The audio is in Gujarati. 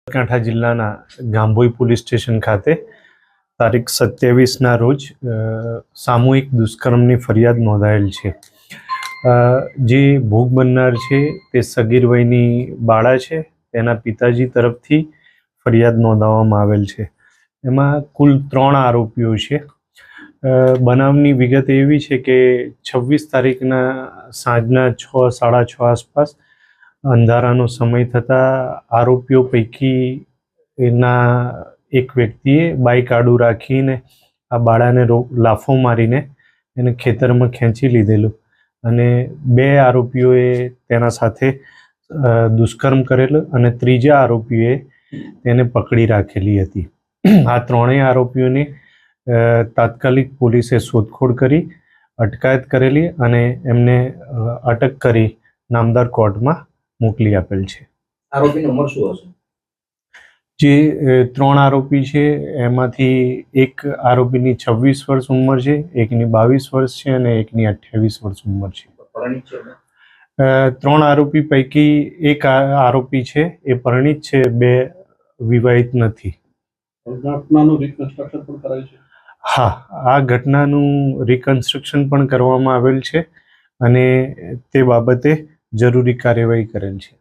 સાબરકાંઠા જિલ્લાના ગાંભોઈ પોલીસ સ્ટેશન ખાતે તારીખ 27ના રોજ સામૂહિક દુષ્કર્મની ફરિયાદ નોંધાયેલ છે. જે ભોગ બનનાર છે તે સગીર વયની બાળા છે. તેના પિતાજી તરફથી ફરિયાદ નોંધાવવામાં આવેલ છે. એમાં કુલ 3 આરોપીઓ છે. બનાવની વિગત એવી છે કે 26 તારીખના સાંજના 6, 6:30 આસપાસ અંધારાનો સમય થતાં આરોપીઓ પૈકી એના એક વ્યક્તિએ બાઇક આડું રાખીને આ બાળાને લાફો મારીને એને ખેતરમાં ખેંચી લીધેલું અને 2 આરોપીઓએ તેના સાથે દુષ્કર્મ કરેલું અને ત્રીજા આરોપીએ તેને પકડી રાખેલી હતી. આ 3 આરોપીઓને તાત્કાલિક પોલીસે શોધખોળ કરી અટકાયત કરેલી અને એમને અટક કરી નામદાર કોર્ટમાં મોકલી આપેલ છે. આરોપીની ઉંમર શું હશે? જે 3 આરોપી છે એમાંથી એક આરોપીની 26 વર્ષ ઉંમર છે, એકની 22 વર્ષ છે અને એકની 28 વર્ષ ઉંમર છે. 3 આરોપી પૈકી એક આરોપી છે એ પરિણીત છે, 2 વિવાહિત નથી. ઘટનાનું રિકન્સ્ટ્રક્શન પણ કરાયું છે? હા, આ ઘટનાનું રિકન્સ્ટ્રક્શન પણ કરવામાં આવેલ છે અને તે બાબતે જરૂરી કાર્યવાહી કરેલ છે.